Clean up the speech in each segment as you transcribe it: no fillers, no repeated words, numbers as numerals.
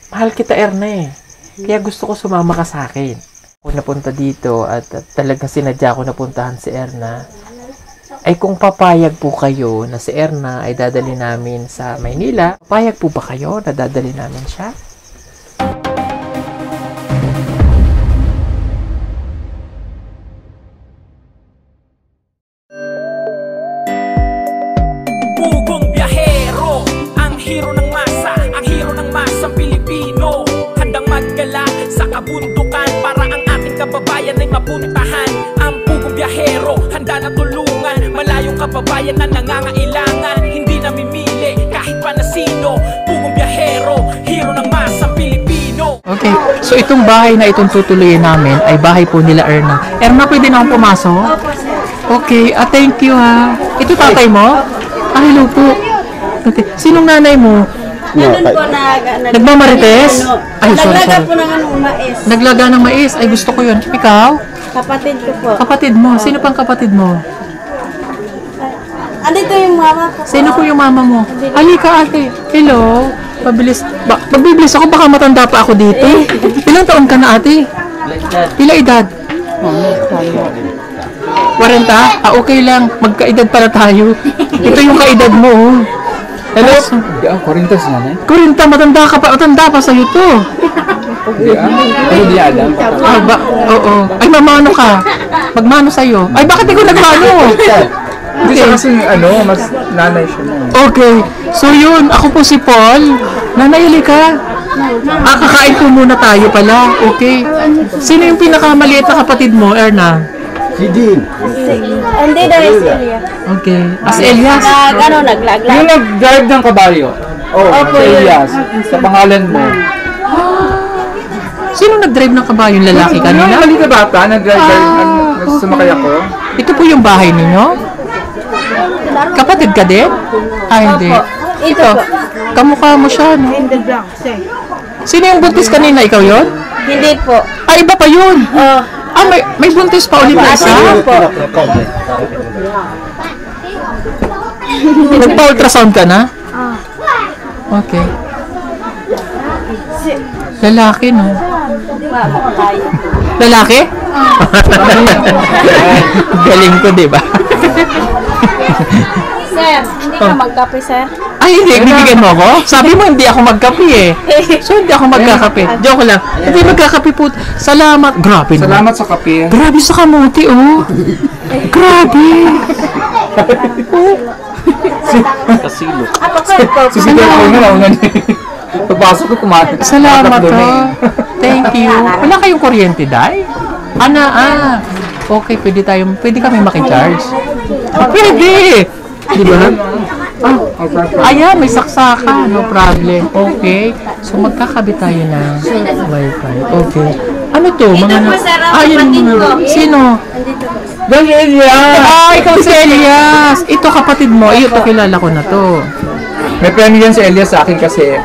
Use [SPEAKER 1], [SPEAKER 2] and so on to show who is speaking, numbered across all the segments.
[SPEAKER 1] mahal kita, Erna eh. Kaya gusto ko sumama ka sa akin. Ako napunta dito at talagang sinadya ko napuntahan si Erna. Ay kung papayag po kayo na si Erna ay dadali namin sa Maynila, papayag po ba kayo na dadali namin siya?
[SPEAKER 2] Pugong biyahero, ang hero ng masa, ang hero ng masang Pilipino. Handang maggala sa kabundukan para ang ating kababayan ay mapuntahan. Ang pugong biyahero, handa na tulungan malayong kababayan na nangangailangan. Hindi namimili kahit pa na sino. Pugong biyahero, hero ng masang Pilipino.
[SPEAKER 1] Okay, so itong bahay na itong tutuloyin namin ay bahay po nila Erna. Erna, pwede na akong pumasok? Okay, thank you ha. Ito tatay mo? Hello po. Okay. Sinong nanay mo?
[SPEAKER 3] Ganun po
[SPEAKER 1] Nagmamarites? Ay, sorry.
[SPEAKER 3] Naglaga po ng mais.
[SPEAKER 1] Naglaga ng mais. Ay, gusto ko yun. Ikaw?
[SPEAKER 3] Kapatid ko po.
[SPEAKER 1] Kapatid mo? Sino pang kapatid mo?
[SPEAKER 3] Andito yung mama ko.
[SPEAKER 1] Sino po yung mama mo? Halika ate. Hello. Pabilis. Magbibilis ako. Baka matanda pa ako dito. Ilang taon ka na ate? Pila edad? 40? Okay lang. Magkaedad pala tayo. Ito yung kaedad mo. Oh. Hello?
[SPEAKER 4] 40 sana.
[SPEAKER 1] 40, matanda ka pa. Matanda pa sa'yo to.
[SPEAKER 4] Ano di alam?
[SPEAKER 1] Oo. Ay, mamano ka. Magmano sa'yo. Ay, bakit ikaw nagmano?
[SPEAKER 4] Hindi siya kasi mas nanay siya mo.
[SPEAKER 1] Okay. So yun, ako po si Paul. Nanay, halika. Kakain po muna tayo pala. Okay. Sino yung pinakamaliit na kapatid mo, Erna?
[SPEAKER 4] Si Dean.
[SPEAKER 3] Hindi dahil siya.
[SPEAKER 1] Okay. Si Elias?
[SPEAKER 3] Naglaglag.
[SPEAKER 4] Yung nag-drive ng kabayo. Si Elias. Sa pangalan mo.
[SPEAKER 1] Sino nag-drive ng kabayo? Yung lalaki
[SPEAKER 4] Yung
[SPEAKER 1] kanina?
[SPEAKER 4] maliit na bata, nag-drive, sumakay ako.
[SPEAKER 1] Ito po yung bahay ninyo? Kapatid ka din? Hindi.
[SPEAKER 3] Ito po.
[SPEAKER 1] Kamukha mo siya, no? Sino yung buntis kanina? Ikaw yun?
[SPEAKER 3] Hindi po.
[SPEAKER 1] Iba pa yun. May buntis pa ulit na isa? Nagpa-ultrasound ka na? Okay. Lalaki, no? Lalaki? Galing ko, di ba?
[SPEAKER 3] Sir, hindi ka magkape, sir?
[SPEAKER 1] Ay, hindi. Bibigyan mo ako? Sabi mo, hindi ako magkape eh. So, hindi ako magkakape. Joke lang. Hindi magkakape po. Salamat. Grabe naman.
[SPEAKER 4] Salamat sa kape.
[SPEAKER 1] Grabe sa kamuti, oh. Grabe.
[SPEAKER 4] Kasilo. Sisigaw ko na lang. Pagpasok ko kumain.
[SPEAKER 1] Salamat, oh. Thank you. Wala kayong kuryente, Day? Okay, pwede kami makicharge. Pwede. Di ba? Ayan, may saksaka. No problem. Okay. So, magkakabit tayo ng wifi. Okay. Ano to? Mga Sino? Dahil Elias! Ikaw si Elias! Ito kapatid mo. Ito kilala ko na to.
[SPEAKER 4] May friend yan si Elias sa akin kasi.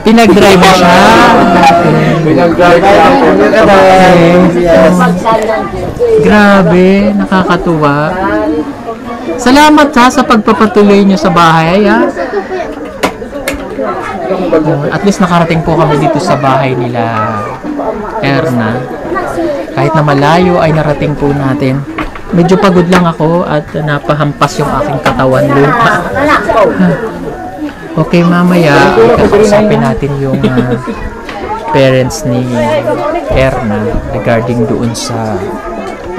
[SPEAKER 1] Pinag-drive mo siya.
[SPEAKER 4] Pinag-drive ako.
[SPEAKER 1] Grabe, nakakatuwa. Salamat sa pagpapatuloy niyo sa bahay, ha? At least nakarating po kami dito sa bahay nila Erna. Kahit na malayo ay narating po natin. Medyo pagod lang ako at napahampas yung aking katawan lupa. Okay, mamaya kakausapin natin yung parents ni Erna regarding doon sa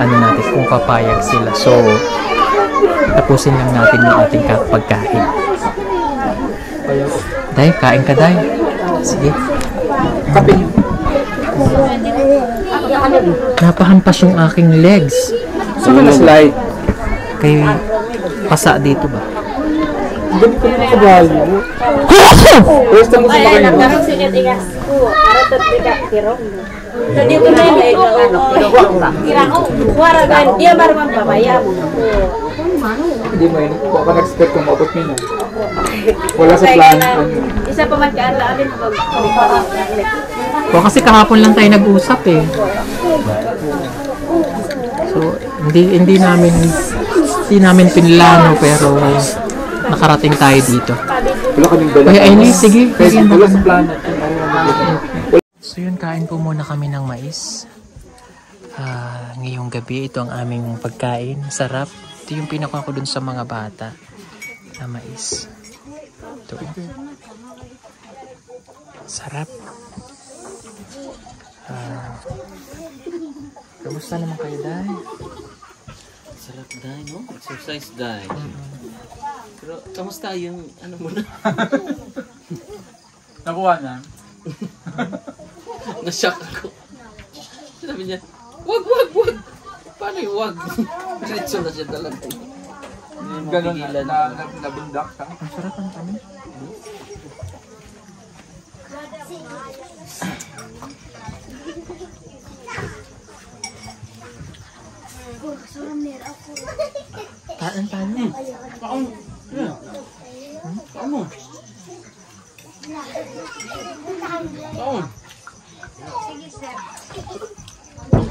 [SPEAKER 1] natin kung papayag sila. So, tapusin lang natin yung ating pagkain. Day, kain ka, Day. Sige.
[SPEAKER 4] Kape.
[SPEAKER 1] Napahampas yung aking legs.
[SPEAKER 4] Saan ka na-slide?
[SPEAKER 1] Kay pasa dito ba?
[SPEAKER 4] Gabi ko na kabayo. Basta mo sa kayo.
[SPEAKER 3] Nagkaroon siya tigas ko. Para ito tirong. Tadi ko na yung kirako. Wara kan dia baru mambayar.
[SPEAKER 4] Hindi mo yun. Baka nag-expect kung maabot nyo. Wala sa plan.
[SPEAKER 3] Isa pa magkaan na alin pag
[SPEAKER 1] Kasi kahapon lang tayo nag-usap eh. So, hindi namin pinlano pero nakarating tayo dito.
[SPEAKER 4] Wala kaming dala.
[SPEAKER 1] Ay, sige.
[SPEAKER 4] Wala sa plan.
[SPEAKER 1] So yun, kain po muna kami ng mais. Ngayong gabi, ito ang aming pagkain. Sarap. Ito yung pinakuha ko dun sa mga bata na mais. Ito. Sarap. Kamusta naman kayo, Day?
[SPEAKER 5] Sarap, Day, no? Exercise, Day. Pero, kamusta yung, ano mo na?
[SPEAKER 4] Nakuha na.
[SPEAKER 5] Na-shock ako. Sabi niya, wag! Paano yung wag? Diretso na siya talaga.
[SPEAKER 4] Ganun na, nabindak ka.
[SPEAKER 1] Ang sarap ang kami. Taan tayo.
[SPEAKER 5] Ano?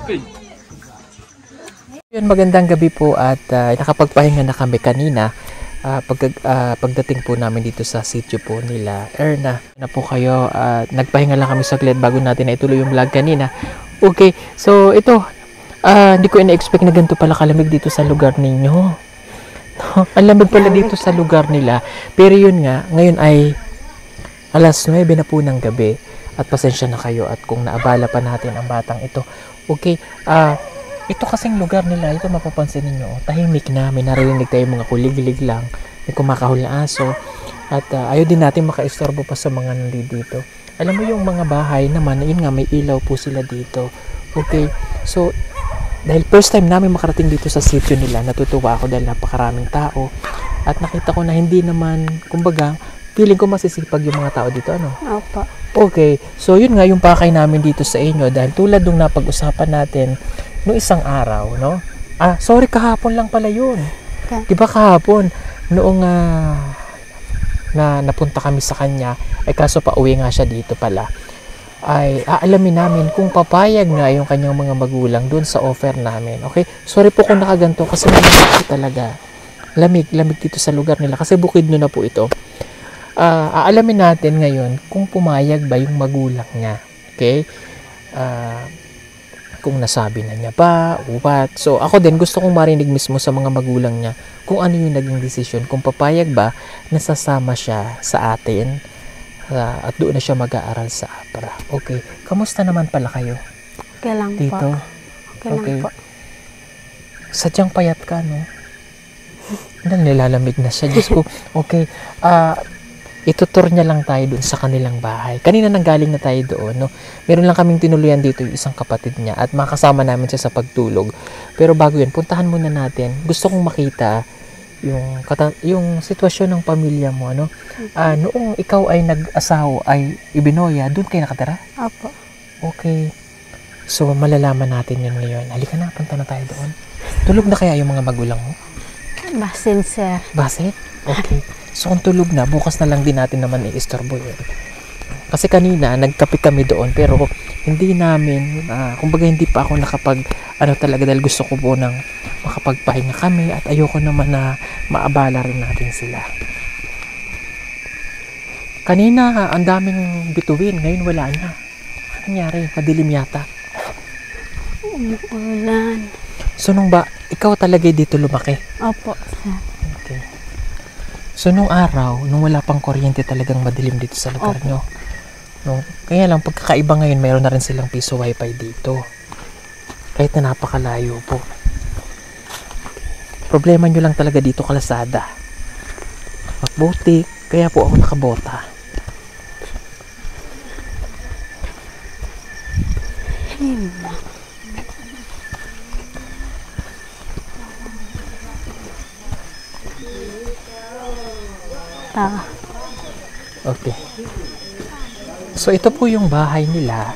[SPEAKER 4] Okay.
[SPEAKER 1] Yun, magandang gabi po at nakapagpahinga na kami kanina. Pagdating po namin dito sa sitio po nila Erna na po kayo, nagpahinga lang kami saglit bago natin na ituloy yung vlog kanina. Okay, so ito, hindi ko ina-expect na ganito pala kalamig dito sa lugar ninyo. Ang lamig pala dito sa lugar nila. Pero yun nga, ngayon ay alas 9 na po ng gabi at pasensya na kayo at kung naabala pa natin ang batang ito. Okay, ito kasing lugar nila, ito mapapansin ninyo, tahimik na, may narinig tayo mga kulig-lig lang, may kumakahol na aso, at ayaw din natin makaistorbo pa sa mga nandito. Alam mo yung mga bahay naman, yun nga, may ilaw po sila dito. Okay, so, dahil first time namin makarating dito sa sitio nila, natutuwa ako dahil napakaraming tao, at nakita ko na hindi naman, kumbaga, feeling ko masisipag yung mga tao dito, ano?
[SPEAKER 3] Opo.
[SPEAKER 1] Okay, so yun nga yung pakay namin dito sa inyo dahil tulad nung napag-usapan natin noong isang araw, no? Sorry, kahapon lang pala yun.
[SPEAKER 3] Okay.
[SPEAKER 1] Diba kahapon, noong na napunta kami sa kanya, ay kaso pa uwi nga siya dito pala, ay aalamin namin kung papayag nga yung kanyang mga magulang dun sa offer namin. Okay? Sorry po kung nakaganto kasi malamig talaga. Lamig dito sa lugar nila kasi bukid na po ito. Aalamin natin ngayon kung pumayag ba yung magulang niya. Okay? Kung nasabi na niya ba o what. So ako din gusto kong marinig mismo sa mga magulang niya kung ano yung naging desisyon, kung papayag ba nasasama siya sa atin at doon na siya mag-aaral sa APRA. Okay, kamusta naman pala kayo
[SPEAKER 3] Okay lang
[SPEAKER 1] dito?
[SPEAKER 3] po. Okay lang po.
[SPEAKER 1] Sadyang payat ka, no? Nilalamig na siya, Diyos ko. Okay, itutur niya lang tayo doon sa kanilang bahay. Kanina nanggaling na tayo doon, no? Meron lang kaming tinuluyan dito yung isang kapatid niya at makasama namin siya sa pagtulog. Pero bago yun, puntahan muna natin. Gusto kong makita yung sitwasyon ng pamilya mo, ano? Noong ikaw ay nag-asawa, ay ibinoya, doon kayo nakatira?
[SPEAKER 3] Opo.
[SPEAKER 1] Okay. So, malalaman natin yun ngayon. Halika na, punta na tayo doon. Tulog na kaya yung mga magulang mo?
[SPEAKER 3] Basin, sir.
[SPEAKER 1] Basit? Okay. So kung tulog na, bukas na lang din natin naman i-istorbo yun. Kasi kanina, nagkape kami doon, pero hindi namin, kumbaga hindi pa ako talaga dahil gusto ko po nang makapagpahinga kami at ayoko naman na maabala rin natin sila. Kanina, ang daming bituin, ngayon wala na. Ano nangyari? Madilim yata.
[SPEAKER 3] Umuulan.
[SPEAKER 1] So ikaw talaga dito lumaki?
[SPEAKER 3] Opo, sir.
[SPEAKER 1] Okay. So, nung araw, nung wala pang kuryente talagang madilim dito sa lugar nyo. No? Kaya lang, pagkakaiba ngayon, mayroon na rin silang piso wifi dito. Kahit na napakalayo po. Problema nyo lang talaga dito kalasada. Makbutik, kaya po ako nakabota. Okay. So, ito po yung bahay nila.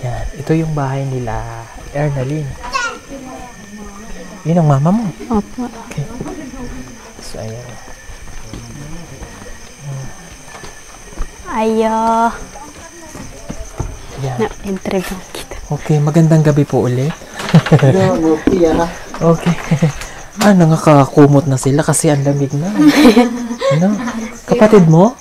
[SPEAKER 1] Yan. Ito yung bahay nila, Ernalyn. Yun ang mama mo.
[SPEAKER 3] Opo.
[SPEAKER 1] Okay. So, ayan.
[SPEAKER 3] Ayo.
[SPEAKER 1] Yan.
[SPEAKER 3] Na-interview kita.
[SPEAKER 1] Okay, magandang gabi po ulit. Okay. Nakakakumot na sila kasi ang lamig na. Ano? Kapatid mo?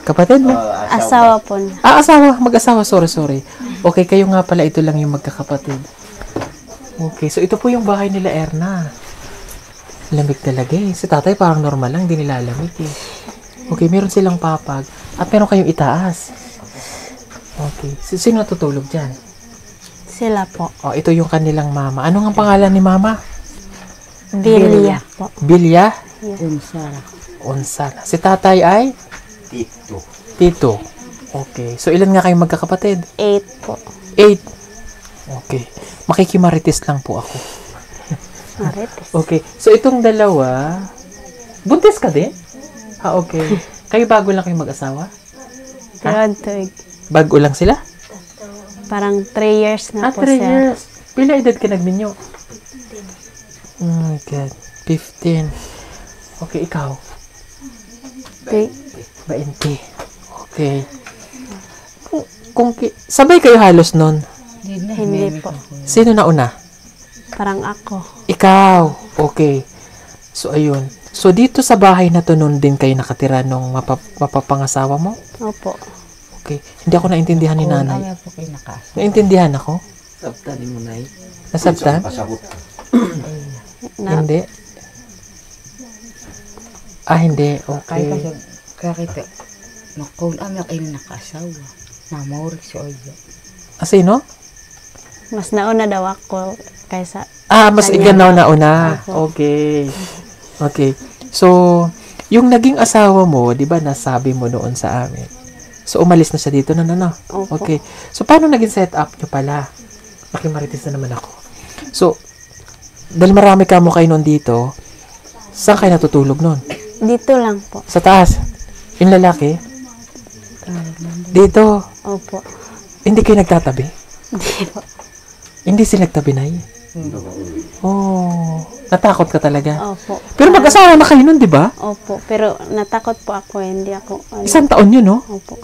[SPEAKER 1] Kapatid mo?
[SPEAKER 6] Asawa po niya.
[SPEAKER 1] Asawa. Mag-asawa. Sorry. Okay, kayo nga pala. Ito lang yung magkakapatid. Okay, so ito po yung bahay nila, Erna. Lamig talaga eh. Si tatay parang normal lang. Hindi nilalamig eh. Okay, meron silang papag. At meron kayong itaas. Okay. Sino natutulog dyan?
[SPEAKER 6] Sila po.
[SPEAKER 1] Oh, ito yung kanilang mama. Ano ang pangalan ni mama?
[SPEAKER 6] Bilya po.
[SPEAKER 1] Bilya?
[SPEAKER 6] Unsara.
[SPEAKER 1] Onsana. Si tatay ay? Tito. Okay. So, ilan nga kayong magkakapatid?
[SPEAKER 6] 8 po.
[SPEAKER 1] 8. Okay. Makikimarites lang po ako.
[SPEAKER 6] Marites.
[SPEAKER 1] Okay. So, itong dalawa, buntis ka din? Okay. Kayo bago lang kayong mag-asawa?
[SPEAKER 6] Pero tuig.
[SPEAKER 1] Bago lang sila?
[SPEAKER 6] Parang 3 years na po
[SPEAKER 1] 3
[SPEAKER 6] siya.
[SPEAKER 1] years. Pila edad ka nagminyo? Oh my God. 15. Okay, ikaw? 20. Okay. Sabay kayo halos nun?
[SPEAKER 6] Hindi po.
[SPEAKER 1] Sino na una?
[SPEAKER 6] Parang ako.
[SPEAKER 1] Ikaw. Okay. So, ayun. So, dito sa bahay na to nun din kayo nakatira nung mapapangasawa mo?
[SPEAKER 6] Opo.
[SPEAKER 1] Okay. Hindi ako naintindihan ni nanay. Naintindihan ako?
[SPEAKER 5] Sabtanin mo, Nay.
[SPEAKER 1] Nasabtan? Hindi. Hindi. Okay.
[SPEAKER 7] Kaya kita, makul anak ay nakasawa. Namorik sa oyo.
[SPEAKER 1] Sino?
[SPEAKER 6] Mas nauna daw ako kaysa...
[SPEAKER 1] Mas iganaw na una. Okay. Okay. So, yung naging asawa mo, di ba, nasabi mo noon sa amin. So, umalis na siya dito na, no?
[SPEAKER 6] Opo.
[SPEAKER 1] Okay. So, paano naging set up nyo pala? Makimarites na naman ako. So, dahil marami ka mo kayo noon dito, saan kayo natutulog noon?
[SPEAKER 6] Dito lang po.
[SPEAKER 1] Sa taas? Yung lalaki? Dito?
[SPEAKER 6] Opo.
[SPEAKER 1] Hindi kayo nagtatabi?
[SPEAKER 6] Hindi po.
[SPEAKER 1] Hindi sila nagtabi na natakot ka talaga?
[SPEAKER 6] Opo.
[SPEAKER 1] Pero mag-asawa na kayo nun, di ba?
[SPEAKER 6] Opo. Pero natakot po ako. Hindi ako...
[SPEAKER 1] Isang taon yun, no?
[SPEAKER 6] Opo.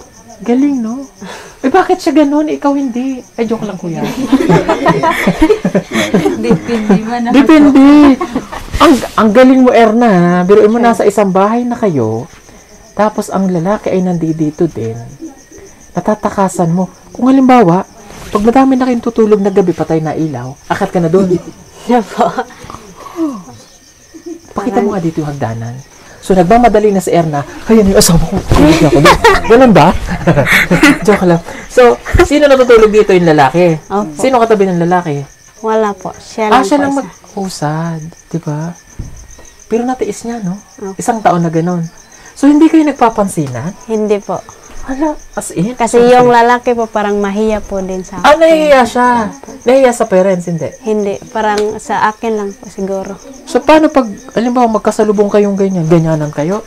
[SPEAKER 1] Galing, no? Bakit siya ganun? Ikaw hindi. Ay, joke lang, kuya.
[SPEAKER 7] Depende man na.
[SPEAKER 1] Depende. Ang galing mo, Erna, ha? Biruin mo, nasa isang bahay na kayo, tapos ang lalaki ay nandito din. Natatakasan mo. Kung halimbawa, pag madami na kayong tutulog na gabi, patay na ilaw, akat ka na doon.
[SPEAKER 6] Opo.
[SPEAKER 1] Pakita mo nga dito yung hagdanan. So, nagmamadali na si Erna, kaya yung asawa ko, tulog na ako doon. Ganun ba? Joke lang. So, sino natutulog dito yung lalaki?
[SPEAKER 6] Opo.
[SPEAKER 1] Sino katabi ng lalaki?
[SPEAKER 6] Wala po. Siya lang
[SPEAKER 1] Siya
[SPEAKER 6] po
[SPEAKER 1] lang
[SPEAKER 6] isa.
[SPEAKER 1] mag-usad. Diba? Pero natiis niya, no?
[SPEAKER 6] Opo.
[SPEAKER 1] Isang taon na ganun. So, hindi kayo nagpapansinan?
[SPEAKER 6] Hindi po.
[SPEAKER 1] Hala, as in?
[SPEAKER 6] Kasi yung lalaki po parang mahiya po din sa akin.
[SPEAKER 1] Nahihiya siya. Nahihiya sa parents, hindi.
[SPEAKER 6] Hindi. Parang sa akin lang po siguro.
[SPEAKER 1] So, paano pag, alimbawa, magkasalubong kayong ganyan, ganyanan kayo?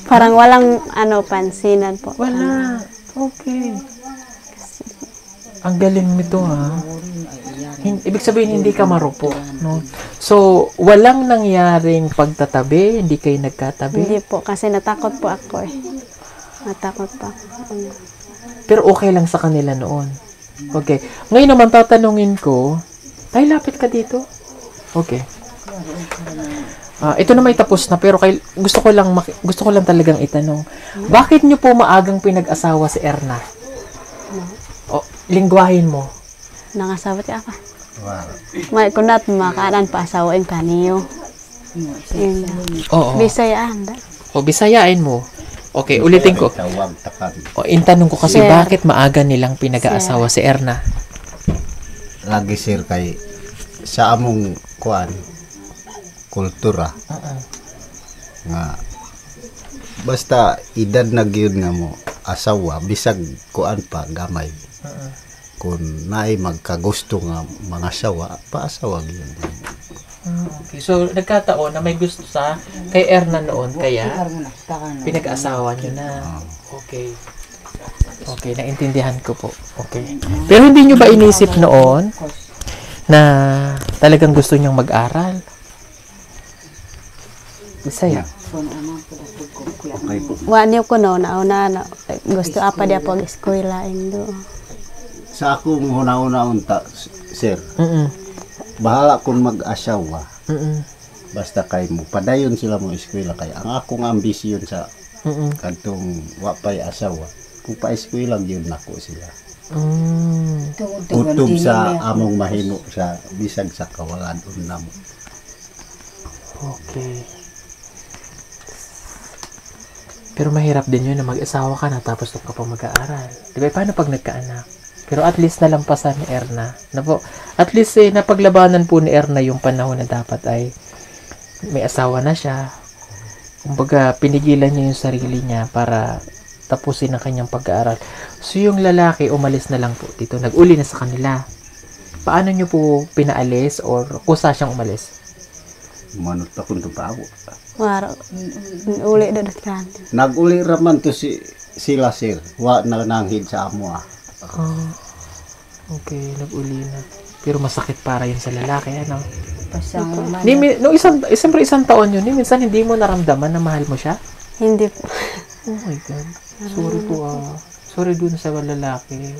[SPEAKER 6] Parang walang pansinan po.
[SPEAKER 1] Wala. Okay. Ang galing nito, ha? Ibig sabihin, hindi ka marupok, no? So, walang nangyaring pagtatabi, hindi kayo nagkatabi.
[SPEAKER 6] Hindi po. Kasi natakot po ako eh. Natakot pa ako.
[SPEAKER 1] Pero okay lang sa kanila noon. Okay. Ngayon naman tatanungin ko, tay, lapit ka dito. Okay. Ito na may tapos na, pero gusto ko lang talagang itanong. Bakit niyo po maagang pinag-asawa si Erna? Lingwahin mo.
[SPEAKER 6] Nangasabot ka pa. May kunat makanan pa asawain kaniyo.
[SPEAKER 1] Oo.
[SPEAKER 6] Bisayaan.
[SPEAKER 1] Bisayain mo. Okay, ulitin ko. Intanong ko kasi,
[SPEAKER 6] Sir.
[SPEAKER 1] bakit maaga nilang pinag-aasawa si Erna?
[SPEAKER 8] Lagi sir kay sa among kuan kultura nga basta edad na gyud nga mo asawa bisag kuan pa gamay kung naay magkagusto nga mga asawa paasawa gyud.
[SPEAKER 1] Okay, so nagkataon na may gusto sa kay Erna noon, kaya pinag-asawa niyo na. Okay. Okay, naintindihan ko po. Okay. Pero hindi niyo ba inisip noon na talagang gusto niyang mag-aral? Bisaya.
[SPEAKER 6] Waniyo ko no, nauna na gusto apa dia pag eskwela indo.
[SPEAKER 8] Sa akong una-una unta sir, bahala kung mag-asawa. Basta kay mo padayon sila mo eskwela kay ang akong ambisyon sa Kantong wapay asawa. Kung pa-eskwela yun nako sila.
[SPEAKER 7] Tungod-tungod
[SPEAKER 8] Utob
[SPEAKER 7] din
[SPEAKER 8] sa
[SPEAKER 7] niya.
[SPEAKER 8] among mahimo sa bisag sa kawalan unam.
[SPEAKER 1] Okay. Pero mahirap din yun na mag-asawa ka na tapos doon ka pa mag-aaral. Di ba? Paano pag nagkaanak? Pero at least nalampasan ni Erna. Na po, at least napaglabanan po ni Erna yung panahon na dapat ay may asawa na siya. Kumbaga, pinigilan niya yung sarili niya para tapusin ang kanyang pag-aaral. So, yung lalaki, umalis na lang po dito. Nag-uli na sa kanila. Paano niyo po pinaalis or kusa siyang umalis?
[SPEAKER 8] Manot akong tupawo.
[SPEAKER 6] Waro. Uli dudot kan.
[SPEAKER 8] Nag-uli raman to sila sir. Wa na nanghid sa amo ah.
[SPEAKER 1] Okay, nag-uli na. Pero masakit para yun sa lalaki, ano?
[SPEAKER 7] Pasang man.
[SPEAKER 1] No, siyempre isang taon yun, minsan hindi mo naramdaman na mahal mo siya?
[SPEAKER 6] Hindi po.
[SPEAKER 1] Oh my God. Sorry po, sorry dun sa lalaki.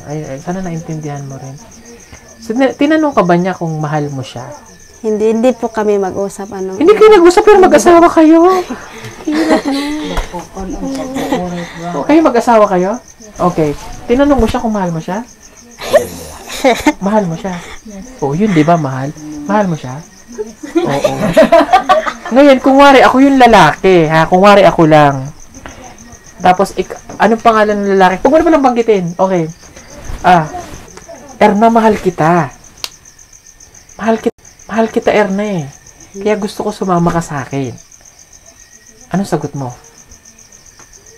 [SPEAKER 1] Ay, sana naintindihan mo rin. So, tinanong ka ba niya kung mahal mo siya?
[SPEAKER 6] Hindi po kami mag-usap ano.
[SPEAKER 1] Hindi kayo nag-usap pero mag-asawa kayo. Okay, mag-asawa kayo? Okay. Tinanong mo siya kung mahal mo siya? Mahal mo siya? Oh, yun di ba mahal? Mahal mo siya? Oo. Ngayon, kung wari ako yung lalaki, ha? Kung wari ako lang. Tapos, anong pangalan ng lalaki? Huwag mo na palang banggitin. Okay. Erna, mahal kita. Mahal kita, Erna eh. Kaya gusto ko sumama ka sa akin. Anong sagot mo?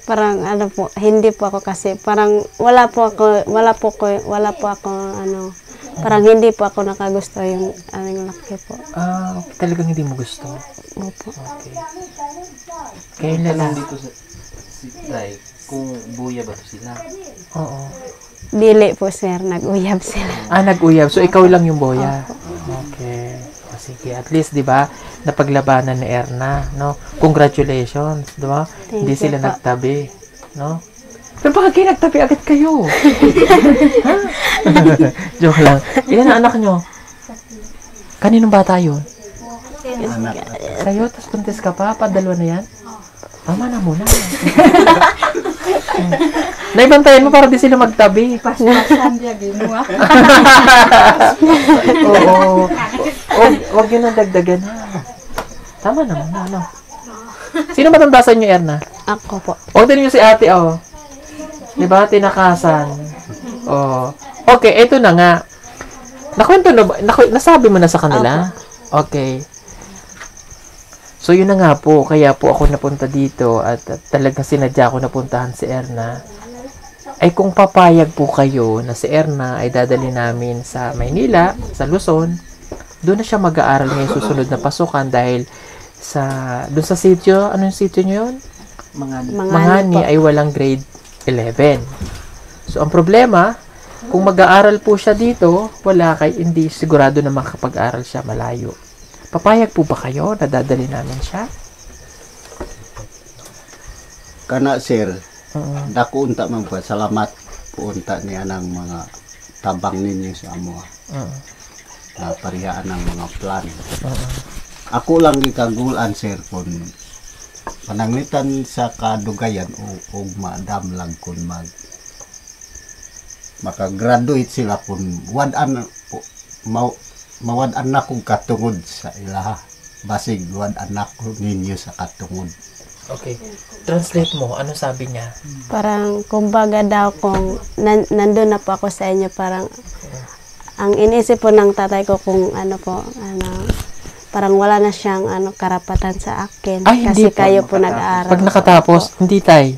[SPEAKER 6] Parang ano po, hindi po ako kasi parang wala po ako parang hindi po ako nakagusto yung aming laki po.
[SPEAKER 1] Okay. Talagang hindi mo gusto.
[SPEAKER 6] Opo.
[SPEAKER 1] Okay. Kaya yung lalaki.
[SPEAKER 5] Dito si Tay, kung buya ba to sila?
[SPEAKER 1] Oo.
[SPEAKER 6] Dili po sir, nag-uyab sila.
[SPEAKER 1] Nag-uyab. So, ikaw lang yung boya. Okay. O, sige. At least, di ba, napaglabanan ni Erna, no? Congratulations, di ba? Hindi
[SPEAKER 6] you
[SPEAKER 1] sila
[SPEAKER 6] po.
[SPEAKER 1] nagtabi, no? Pero bakit kayo nagtabi agad kayo? Ha? Joke lang. Ilan ang anak nyo? Kaninong bata yun?
[SPEAKER 8] Anak.
[SPEAKER 1] Sa'yo, tapos puntis ka pa? Padalwa na yan? Tama na muna. Naibantayan mo para di sila magtabi.
[SPEAKER 7] Pasan dia ginawa.
[SPEAKER 1] Oo. Huwag yun ang dagdagan ha. Tama naman na, ano? Sino ba tandasan niyo, Erna?
[SPEAKER 6] Ako po.
[SPEAKER 1] O, din niyo si ate, oh. Diba? Tinakasan. Oh. Okay, eto na nga. Nakwento na ba? Nasabi mo na sa kanila? Okay. So, yun na nga po. Kaya po ako napunta dito at talagang sinadya ko napuntahan si Erna. Ay kung papayag po kayo na si Erna ay dadali namin sa Maynila, sa Luzon, doon na siya mag-aaral ngayong susunod na pasukan dahil doon sa sitio, ano yung sitio nyo yun? Mangani ay walang grade 11. So, ang problema, kung mag-aaral po siya dito, hindi sigurado na makapag-aaral siya malayo. Papayag po ba kayo na dadali namin siya?
[SPEAKER 8] Kana sir, dako unta man po. Salamat po unta niya ng mga tabang ninyo sa amo. Na parihaan ng mga plan. Ako lang gikagulan sir kung pananglitan sa kadugayan o madam lang kung makagraduate sila kung mawad-an na kong katungod sa ilaha. Basig wad-an na ko ninyo sa katungod.
[SPEAKER 1] Okay. Translate mo. Ano sabi niya?
[SPEAKER 6] Parang kumbaga daw kung nandun na po ako sa inyo, parang ang inisip po ng tatay ko kung parang wala na siyang karapatan sa akin.
[SPEAKER 1] Ay,
[SPEAKER 6] kasi
[SPEAKER 1] hindi po.
[SPEAKER 6] kayo po nag-aaral.
[SPEAKER 1] Pag nakatapos, hindi tay.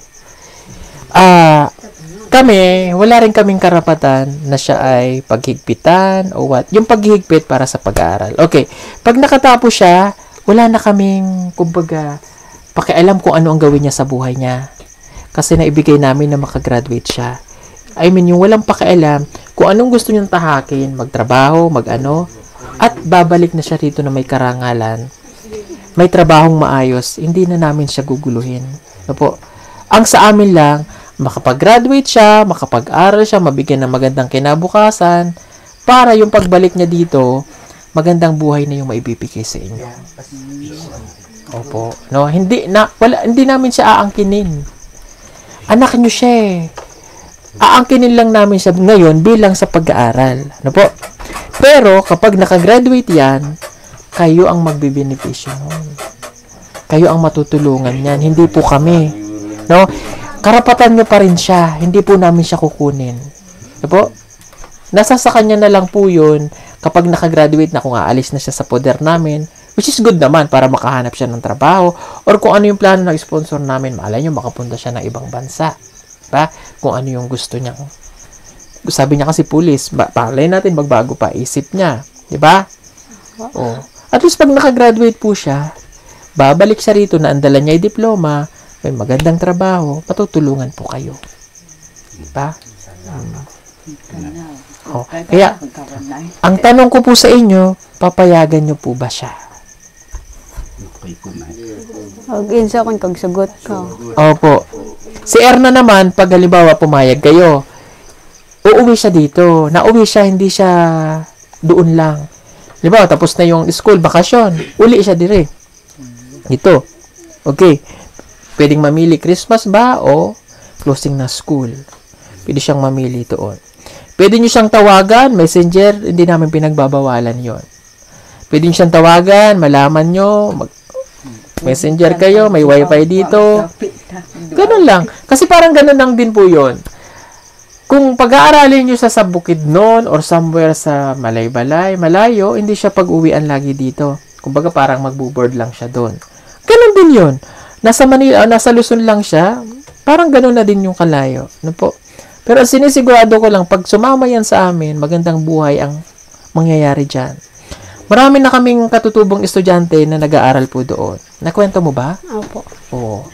[SPEAKER 1] Kami, wala rin kaming karapatan na siya ay paghigpitan o what. Yung paghihigpit para sa pag-aaral. Okay. Pag nakatapos siya, wala na kaming, kumbaga, pakialam kung ano ang gawin niya sa buhay niya. Kasi naibigay namin na makagraduate siya. I mean, yung walang pakialam, kung anong gusto niyang tahakin, magtrabaho, mag-ano, at babalik na siya rito na may karangalan, may trabahong maayos, hindi na namin siya guguluhin. Ano po? Ang sa amin lang, makapag-graduate siya, makapag-aral siya, mabigyan ng magandang kinabukasan, para yung pagbalik niya dito, magandang buhay na yung maibibigay sa inyo. Opo. No, hindi namin siya aangkinin. Anak niyo siya eh. Aangkinin lang namin siya ngayon bilang sa pag-aaral. Ano po? Pero kapag nakagraduate yan, kayo ang magbibenepisyo nun. Kayo ang matutulungan yan. Hindi po kami. No? Karapatan nyo pa rin siya. Hindi po namin siya kukunin. Ano po? Nasa sa kanya na lang po yun kapag nakagraduate na, kung aalis na siya sa poder namin, which is good naman para makahanap siya ng trabaho, or kung ano yung plano ng sponsor namin, malay nyo makapunta siya ng ibang bansa. Diba? Kung ano yung gusto niya. Sabi niya kasi pulis, palay natin magbago pa isip niya. Diba? Oh. At least pag nakagraduate po siya, babalik siya rito na andala niya yung diploma, may magandang trabaho, patutulungan po kayo. Diba? Oh. Kaya, ang tanong ko po sa inyo, papayagan niyo po ba siya?
[SPEAKER 6] Og insa kon kag sugot ko.
[SPEAKER 1] Opo. Si Erna naman, pag halimbawa pumayag kayo, uuwi siya dito. Nauwi siya, hindi siya doon lang. Halimbawa, tapos na yung school, bakasyon, uli siya dire. Ito. Okay. Pwedeng mamili Christmas ba o closing na school. Pwede siyang mamili doon. Pwede nyo siyang tawagan, messenger, hindi namin pinagbabawalan yon. Pwede nyo siyang tawagan, malaman nyo, messenger kayo, may wifi dito. Ganun lang. Kasi parang ganun lang din po yon. Kung pag-aaralin nyo sa Bukidnon or somewhere sa Malay-Balay, malayo, hindi siya pag-uwian lagi dito. Kumbaga parang magbo-board lang siya doon. Ganun din yun. Nasa Manila, nasa Luzon lang siya, parang ganun na din yung kalayo. Ano po? Pero sinisigurado ko lang, pag sumama yan sa amin, magandang buhay ang mangyayari dyan. Marami na kaming katutubong estudyante na nag-aaral po doon. Nakwento mo ba?
[SPEAKER 6] Opo.
[SPEAKER 1] Oo.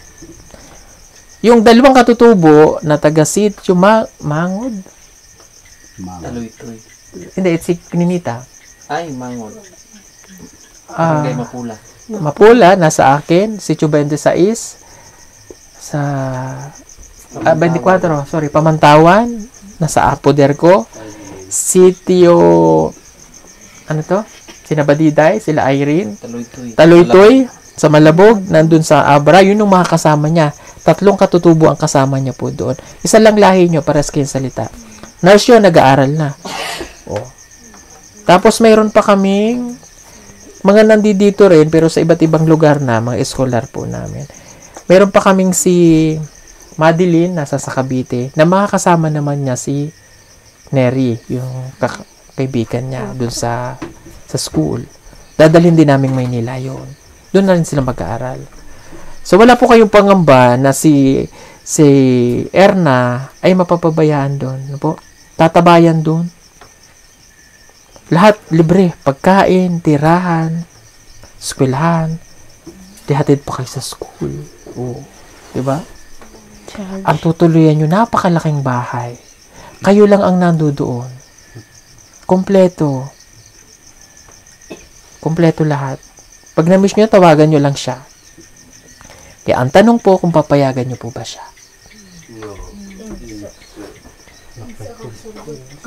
[SPEAKER 1] Yung dalawang katutubo na taga-sitio Mangod?
[SPEAKER 5] Taloy-toy.
[SPEAKER 1] Hindi, it's si Ninita.
[SPEAKER 5] Ay, Mangod.
[SPEAKER 1] Ah,
[SPEAKER 5] Barangay Mapula.
[SPEAKER 1] Mapula, nasa akin. Sitio 26. Sa 24, sorry, Pamantawan. Nasa poder ko. Sitio, ano to? Sina Badiday, sila Irene.
[SPEAKER 5] Taloy-toy.
[SPEAKER 1] Taloy-toy, sa Malabog, nandun sa Abra. Yun yung mga kasama niya. 3 katutubo ang kasama niya po doon. Isa lang lahi nyo, pares kayong salita. Nurse yun, nag-aaral na. Oh. Tapos mayroon pa kaming mga nandito rin, pero sa iba't ibang lugar na, mga scholar po namin. Mayroon pa kaming si Madeline, nasa sa Cavite, na makakasama naman niya si Neri, yung kaibigan niya, dun sa school. Dadalhin din namin Maynila yun. Doon na rin sila mag-aaral. So, wala po kayong pangamba na si Erna ay mapapabayaan doon. Ano po? Tatabayan doon. Lahat libre. Pagkain, tirahan, eskwelahan. Dihatid pa kayo sa school. Oo. Diba? Ang tutuluyan nyo, napakalaking bahay. Kayo lang ang nandoon. Kompleto. Kompleto lahat. Pag na-miss nyo, tawagan nyo lang siya. Kaya ang tanong po kung papayagan nyo po ba siya.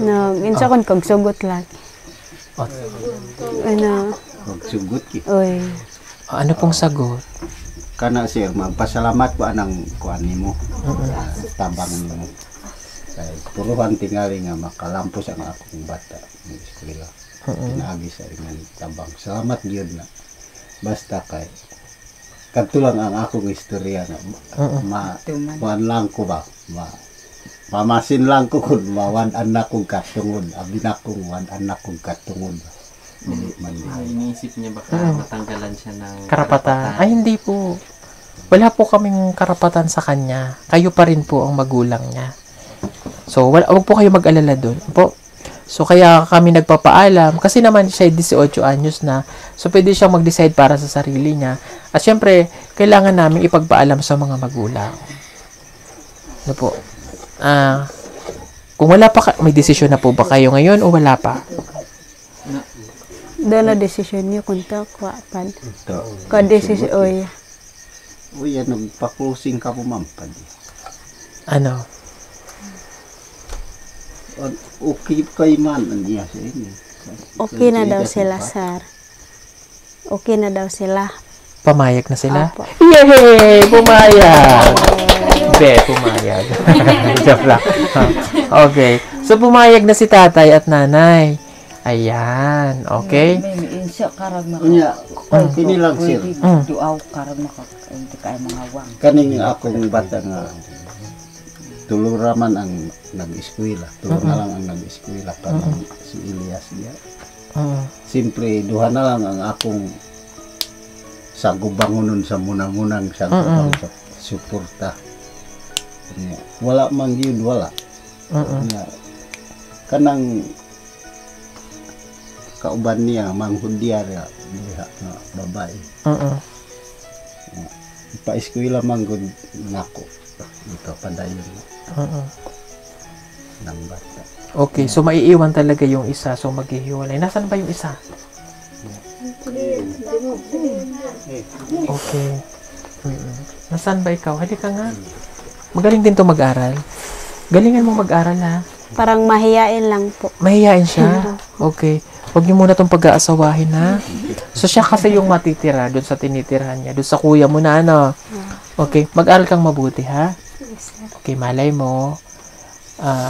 [SPEAKER 6] No, insa kon kag sugot lagi. Ano?
[SPEAKER 8] Magsugot ki.
[SPEAKER 6] Oy.
[SPEAKER 1] Ano pong sagot?
[SPEAKER 8] Kana sir, magpasalamat ko anang kuan nimo. Tabang nimo. Kay puruhan tingali nga makalampos ang akong bata ng eskwela. Pinaagi sa inyong tabang. Salamat gyud na. Basta kay kadto lang ang akong istorya na kuan lang ko ba. Mamasin lang ko kung mawan anak kong katungod. Abi na kong wan anak kong katungod.
[SPEAKER 5] Iniisip niya baka matanggalan siya ng
[SPEAKER 1] Karapatan. Ay, hindi po. Wala po kaming karapatan sa kanya. Kayo pa rin po ang magulang niya. So, wag po kayo mag-alala doon. Po. So, kaya kami nagpapaalam. Kasi naman siya 18 anyos na. So, pwede siyang mag-decide para sa sarili niya. At syempre, kailangan namin ipagpaalam sa mga magulang. Ano po? Kung wala pa, may desisyon na po ba kayo ngayon o wala pa?
[SPEAKER 6] Doon na desisyon niyo kung to kwapan. Ka desisyon oy.
[SPEAKER 8] Uy, nagpa-closing ka po mampad.
[SPEAKER 1] Ano?
[SPEAKER 8] Okay kay man niya sa inyo.
[SPEAKER 6] Okay na daw sila, sir. Okay na daw sila.
[SPEAKER 1] Pamayag na sila?
[SPEAKER 6] Opo.
[SPEAKER 1] Yay! Pumayag! Hindi, pumayag. Joke lang. Okay. So, pumayag na si tatay at nanay. Ayan. Okay?
[SPEAKER 7] May insya karag
[SPEAKER 8] Unya, kini lang sir.
[SPEAKER 7] Duaw karag hindi kay mga wang.
[SPEAKER 8] Kaning akong bata nga tulo raman ang nag-eskwela. Tulo na lang ang nag-eskwela kanang si Elias diya. Siyempre, duha na lang ang akong sa gubangonon sa munang-munang sa gubang sa suporta. Wala man yun, wala. Kanang kauban niya, manghudya diha nga babae. Pa-eskwela manggod nako. Ito padayon ng bata.
[SPEAKER 1] Okay, so maiiwan talaga yung isa. So maghihiwalay. Nasaan ba yung isa? Okay. Nasaan ba ikaw? Halika nga. Magaling din to mag-aral. Galingan mo mag-aral ha.
[SPEAKER 6] Parang mahiyain lang po.
[SPEAKER 1] Mahihain siya. Okay. Huwag niyo muna itong pag-aasawahin ha. So siya kasi yung matitira doon sa tinitirahan niya. Doon sa kuya mo na ano. Okay. Mag-aral kang mabuti ha. Okay, malay mo.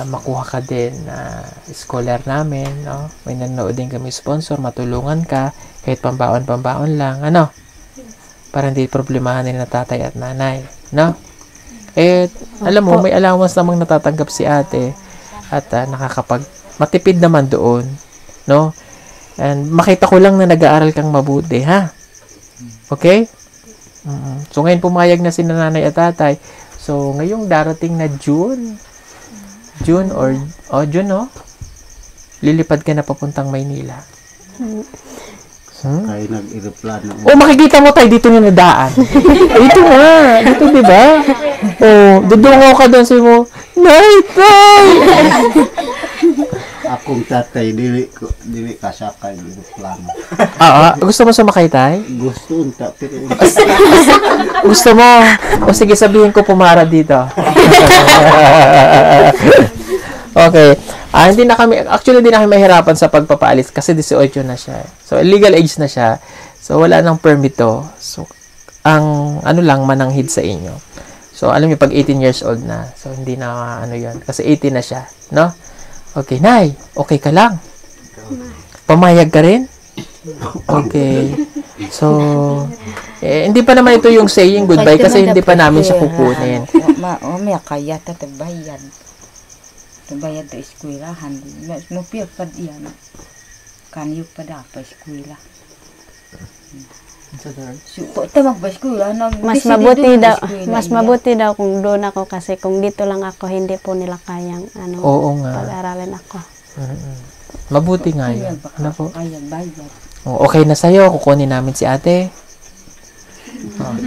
[SPEAKER 1] Makuha ka din na scholar namin, no? May nanonood din kami sponsor, matulungan ka, kahit pambaon lang, ano? Para hindi problemahan din na tatay at nanay, no? Eh, alam mo, may allowance namang natatanggap si ate at matipid naman doon, no? And makita ko lang na nag-aaral kang mabuti, ha? Okay? So, ngayon pumayag na si nanay at tatay. So, ngayong darating na June, no? Lilipad ka na papuntang Maynila.
[SPEAKER 8] Kaya nag-aeroplano.
[SPEAKER 1] Makikita mo tayo dito na nadaan. Dito nga. Dito, di ba? Dudungaw ka doon sa mo, Nay, tay!
[SPEAKER 8] Akong tatay, dili kasakay ng aeroplano.
[SPEAKER 1] Gusto mo sumakay, tay?
[SPEAKER 8] Gusto unta, pero
[SPEAKER 1] Gusto mo? O sige, sabihin ko pumara dito. Okay. Hindi na kami mahirapan sa pagpapaalis kasi 18 na siya. So, legal age na siya. So, wala nang permit to. So, ang mananghid sa inyo. So, alam niyo, pag 18 years old na. So, hindi na yun. Kasi 18 na siya. No? Okay, Nay. Okay ka lang? Pamayag ka rin? Okay. So, hindi pa naman ito yung saying goodbye kasi hindi pa namin siya kukunin.
[SPEAKER 7] May kaya tatabayan. Tabayan ta eskwelahan. Mupir pa diyan. Kanyo pa da pa eskwela. So, ito magpa-eskwela.
[SPEAKER 6] Mas mabuti daw kung doon ako kasi kung dito lang ako, hindi po nila kayang
[SPEAKER 1] Oo nga.
[SPEAKER 6] pag-aralin ako.
[SPEAKER 1] Mabuti nga yun. Ano po?
[SPEAKER 7] Kaya bayad.
[SPEAKER 1] Okay na sa'yo. Kukunin namin si ate. Okay.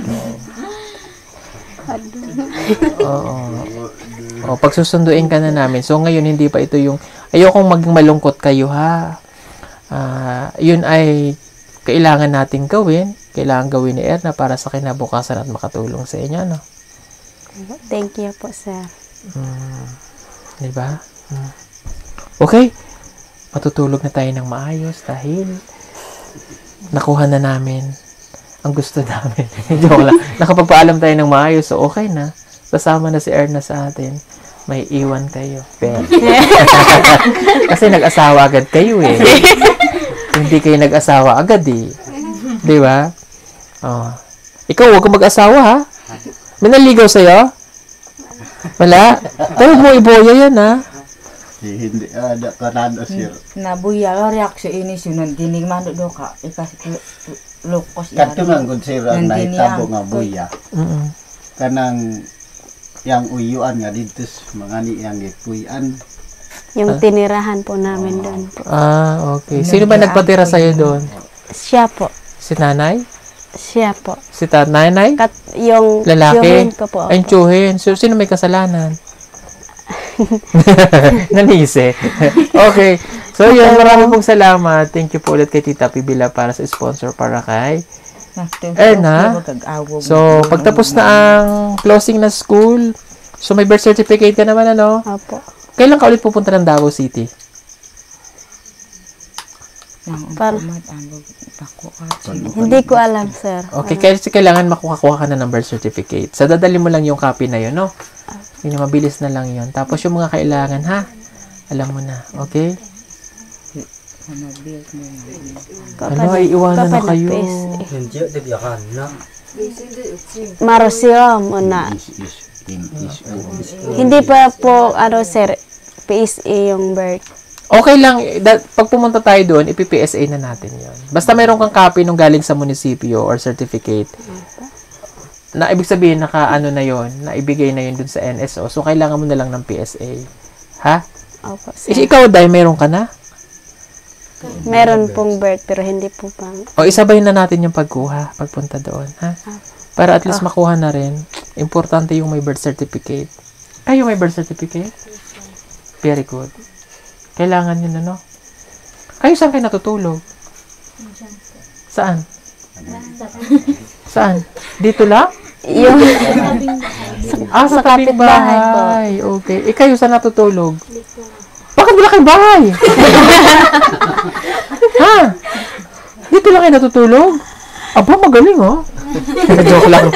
[SPEAKER 1] Pagsusunduin ka na namin. So, ngayon, hindi pa ito yung... Ayokong maging malungkot kayo, ha? Yun ay kailangan nating gawin. Kailangan gawin ni Erna para sa kinabukasan at makatulong sa inyo, no?
[SPEAKER 6] Thank you po, sir.
[SPEAKER 1] Diba? Okay. Matutulog na tayo ng maayos dahil nakuha na namin ang gusto namin. Joke lang. Nakapagpaalam tayo ng maayos, so okay na. Kasama na si Erna sa atin. May iwan kayo. Pero. Kasi nag-asawa agad kayo eh. Hindi kayo nag-asawa agad eh. Di ba? Ikaw, huwag kang mag-asawa ha. May naligaw sa'yo? Wala? Tawag mo iboya yan ha.
[SPEAKER 8] hindi ada kanado sir.
[SPEAKER 7] Nabuya lo reaksyon ini sunon dinig manuk do ka ikas lokos
[SPEAKER 8] Kadto man gud sir ang nahitabo nga buya. Kanang yang uyuan nga dito mga ni yang gipuy-an.
[SPEAKER 6] Yung tinirahan po namin doon po.
[SPEAKER 1] Okay. Sino ba nagpatira sa'yo doon?
[SPEAKER 6] Siya po.
[SPEAKER 1] Si nanay?
[SPEAKER 6] Siya po.
[SPEAKER 1] Si nanay?
[SPEAKER 6] Yung
[SPEAKER 1] lalaki?
[SPEAKER 6] tiyuhin ko po.
[SPEAKER 1] Ay, tiyuhin. So, sino may kasalanan? Nanise. Okay. So, yun. Maraming pong salamat. Thank you po ulit kay Tita Pibila para sa sponsor para kay Erna. So, pagtapos na ang closing na school, so may birth certificate ka naman, ano?
[SPEAKER 6] Opo.
[SPEAKER 1] Kailan ka ulit pupunta ng Davao City?
[SPEAKER 6] Para-
[SPEAKER 7] ambog bako at
[SPEAKER 6] Hindi ko alam, sir.
[SPEAKER 1] Okay, kasi kailangan makuha ka na ng birth certificate. Sa dadali mo lang yung copy na yun, no? Yun, mabilis na lang yun. Tapos yung mga kailangan, ha? Alam mo na, okay?
[SPEAKER 7] mabil mo
[SPEAKER 1] Ano, ay iwanan na kayo.
[SPEAKER 6] Marosyo muna. Hindi pa po, ano, sir, PSA yung birth.
[SPEAKER 1] Okay lang, pag pumunta tayo doon, ipi-PSA na natin yon. Basta mayroon kang copy nung galing sa munisipyo or certificate, na ibig sabihin, naka-ano na yon, na ibigay na yun dun sa NSO. So, kailangan mo na lang ng PSA. Ha?
[SPEAKER 6] Opo, sir.
[SPEAKER 1] Ikaw, Day, meron ka na?
[SPEAKER 6] Meron pong birth, pero hindi po pang...
[SPEAKER 1] O, isabay na natin yung pagkuha, pagpunta doon, ha? Para at least makuha na rin. Importante yung may birth certificate. Kayo may birth certificate? Very good. Kailangan yun, ano? Kayo saan kayo natutulog? Saan? Saan? Dito lang?
[SPEAKER 6] Yung...
[SPEAKER 1] Sa tabing
[SPEAKER 6] kapitbahay po.
[SPEAKER 1] bahay. Okay. Kayo saan natutulog? Bakit wala kayong bahay? Ha? Dito lang kayo natutulog? Aba, magaling, oh. Joke lang.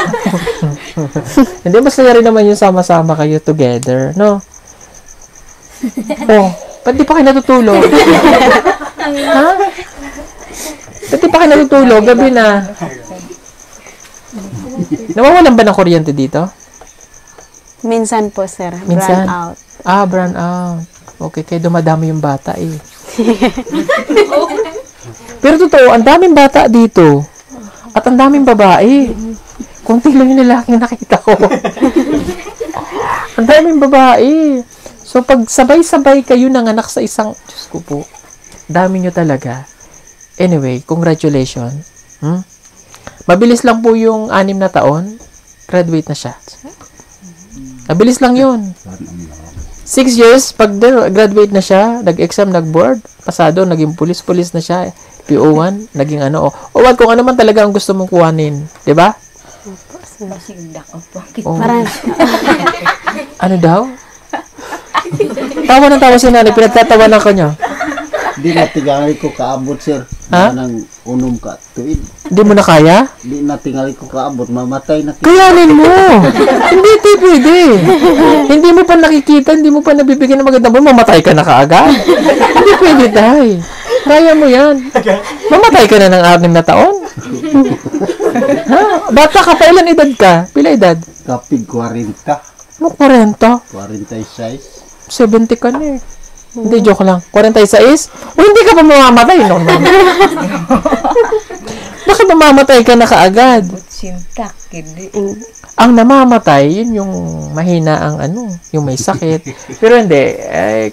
[SPEAKER 1] Hindi, masaya rin naman yung sama-sama kayo together, no? Oh, ba't di pa kayo natutulog? Ha? Ba't di pa kayo natutulog? Gabi na. Nawawalan ba ng kuryente dito?
[SPEAKER 6] Minsan po, sir.
[SPEAKER 1] Minsan?
[SPEAKER 6] Run out.
[SPEAKER 1] Ah, brown out. Okay, kaya dumadami yung bata eh. Pero totoo, ang daming bata dito. At ang daming babae. Kunti lang yung lalaking nakita ko. Ang daming babae. So, pag sabay-sabay kayo nanganak sa isang... Diyos ko po. Dami nyo talaga. Anyway, congratulations. Mabilis lang po yung 6 na taon. Graduate na siya. Mabilis lang yun. 6 years, pag graduate na siya, nag-exam, nag-board, pasado, naging pulis na siya, PO1, naging ano, o wag kung ano man talaga ang gusto mong kuhanin. Diba? Oh. Ano daw? Tawa ng tawa si nanay, pinagtatawanan ka niya.
[SPEAKER 8] Di na tingali ko kaabot, sir.
[SPEAKER 1] Ha?
[SPEAKER 8] Nang unom ka tuwid.
[SPEAKER 1] Hindi mo na kaya?
[SPEAKER 8] Di na tingali ko kaabot, mamatay na.
[SPEAKER 1] Kayanin mo! Hindi pwede. Hindi mo pa nakikita, hindi mo pa nabibigyan ng magandang buhay, mamatay ka na kaagad. Hindi pwede, Day. Kaya mo yan. Mamatay ka na ng 6 na taon. Ha? Bata ka pa, ilan edad ka? Pila edad?
[SPEAKER 8] Kapig 40.
[SPEAKER 1] Ano, 40?
[SPEAKER 8] 46.
[SPEAKER 1] 70 ka na eh. Hindi, joke lang. 46? O, hindi ka pa mamamatay, no? Bakit mamamatay ka na kaagad?
[SPEAKER 7] sintak hindi
[SPEAKER 1] Ang namamatay, yun yung mahina ang ano, yung may sakit. Pero hindi,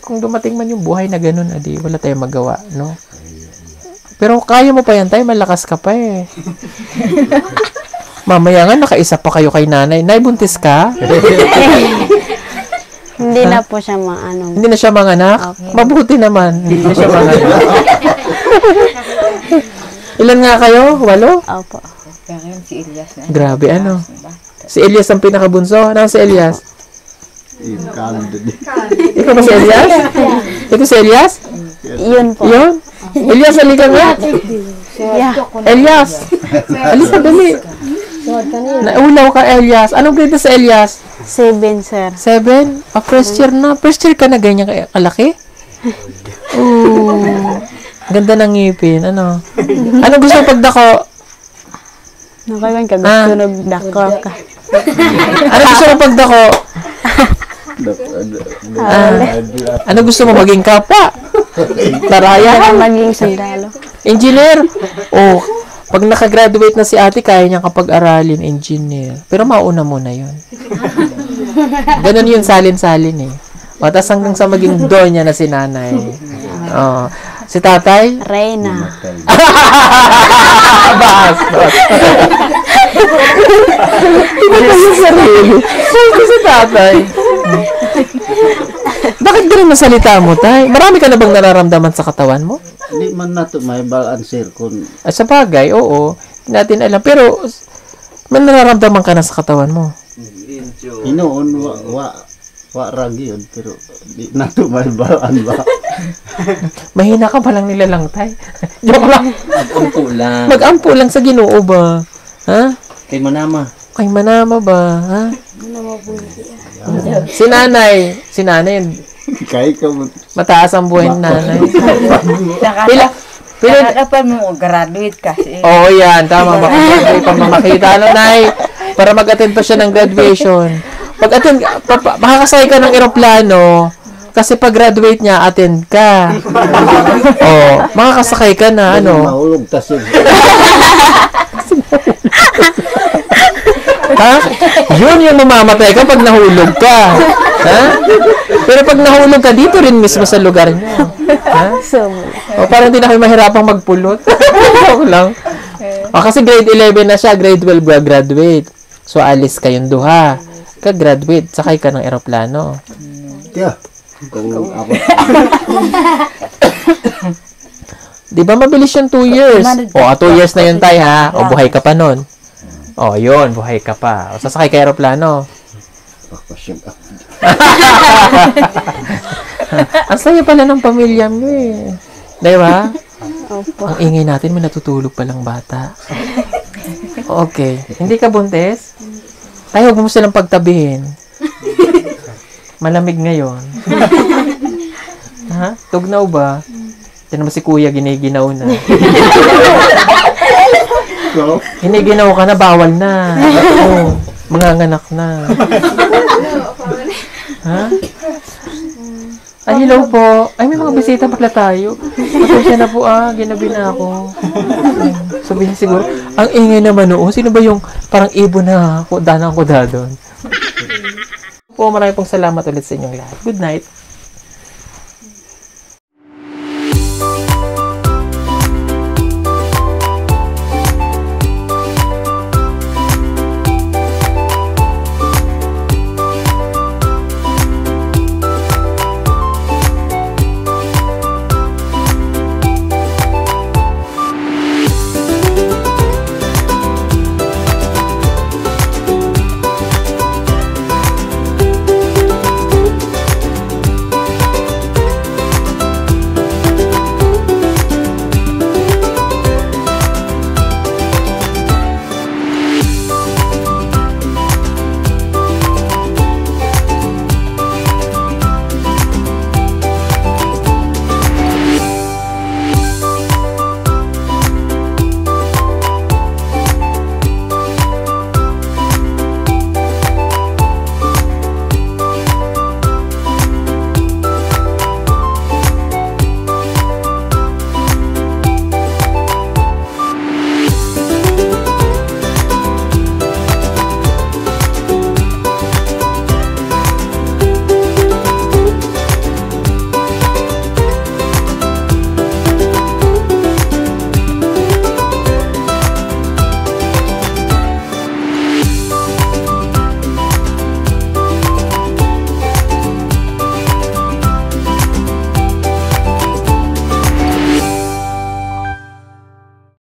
[SPEAKER 1] kung dumating man yung buhay na ganun, adi, wala tayong magawa, no? Pero kaya mo pa yan tayo, malakas ka pa eh. Mamaya nga, nakaisa pa kayo kay nanay. Nay, buntis ka?
[SPEAKER 6] Hindi na po siya maano.
[SPEAKER 1] Hindi na siya manganak?
[SPEAKER 6] Okay.
[SPEAKER 1] Mabuti naman. Hindi na siya manganak. Ilan nga kayo? 8?
[SPEAKER 6] Opo.
[SPEAKER 7] kaya si Elias na
[SPEAKER 1] Grabe, ano? Si Elias ang pinakabunso. Ano si Elias? Ikaw ba si Elias? Ito si Elias?
[SPEAKER 6] Yun po.
[SPEAKER 1] Yun? Elias, halika nga.
[SPEAKER 6] Yeah.
[SPEAKER 1] Elias. Halika, dali. Naulaw ka, Elias. Anong grade na sa Elias?
[SPEAKER 6] 7, sir.
[SPEAKER 1] 7? First year na. First year ka na ganyan kalaki? Ooh. Ganda ng ngipin. Ano? Ano gusto mo pagdako?
[SPEAKER 6] Nakaiwan ka. Gustunog dako ka.
[SPEAKER 1] Ano gusto mo pagdako? Ano gusto mo maging kapa? Taraya?
[SPEAKER 6] Para maging sundalo.
[SPEAKER 1] Engineer? Oh, pag nakagraduate na si ate, kaya niyang kapag-aralin, engineer. Pero mauna muna yun. Ganun yun, salin-salin eh. O, tas hanggang sa maging donya na si nanay. Oh. Si tatay?
[SPEAKER 6] Reyna.
[SPEAKER 1] Bastos. Hindi ko yung sarili. Siyempre si tatay. Bakit ganun masalita mo, tay? Marami ka na bang nararamdaman sa katawan mo?
[SPEAKER 8] Hindi man na to may answer kung
[SPEAKER 1] Sa bagay, oo. Hindi natin alam. Pero, may nararamdaman ka na sa katawan mo.
[SPEAKER 8] hinoon wa ragi yun pero di na to may balaan ba.
[SPEAKER 1] Mahina ka palang nilalang, tay. Joke lang.
[SPEAKER 5] Mag-ampo lang.
[SPEAKER 1] Mag-ampo lang sa Ginoo ba? Ha?
[SPEAKER 5] Kay Manama.
[SPEAKER 1] Kay Manama ba? Ha? Si nanay. Si nanay,
[SPEAKER 8] Kaya ka mo.
[SPEAKER 1] mataas ang buhay ng nanay.
[SPEAKER 7] Nakadapan mo graduate kasi.
[SPEAKER 1] Oo, yan. Tama. Makakasay pa makita. Ano, nay? Para mag-attend pa siya ng graduation. Pag-attend, makakasay ka ng eroplano. Kasi pag graduate niya, attend ka. Oh, makakasakay ka na, ano?
[SPEAKER 8] Mahulog tas yun.
[SPEAKER 1] Ha? Yun yung mamamatay ka pag nahulog ka. Ha? Pero pag nahulog ka, dito rin mismo sa lugar niyo. Ha? O, parang hindi na kayo mahirapang magpulot. Joke lang. O, kasi grade 11 na siya, grade 12 graduate. So, alis kayong duha. Ka-graduate, sakay ka ng eroplano.
[SPEAKER 8] Tiyo. Kung ako.
[SPEAKER 1] Di ba mabilis yung 2 years? O, 2 years na yun tayo, ha? O, buhay ka pa nun. O, yun, buhay ka pa. O, sasakay ka eroplano. Ang saya pala ng pamilya mo eh. Di ba? Ang ingay natin, may natutulog palang bata. Okay. Hindi ka buntis? Tayo, huwag mo silang pagtabihin. Malamig ngayon. Ha? Tugnaw ba? Yan naman si kuya, giniginaw na. Giniginaw ka na, bawal na. Oo, manganganak na. Ha? Ay, hello po. Ay, may mga bisita pala tayo. Pasensya na po ginabi na ako. Sabihin siguro, ang ingay naman noon. Sino ba yung parang ibon na danang kuda doon? Po, maraming pong salamat ulit sa inyong lahat. Good night.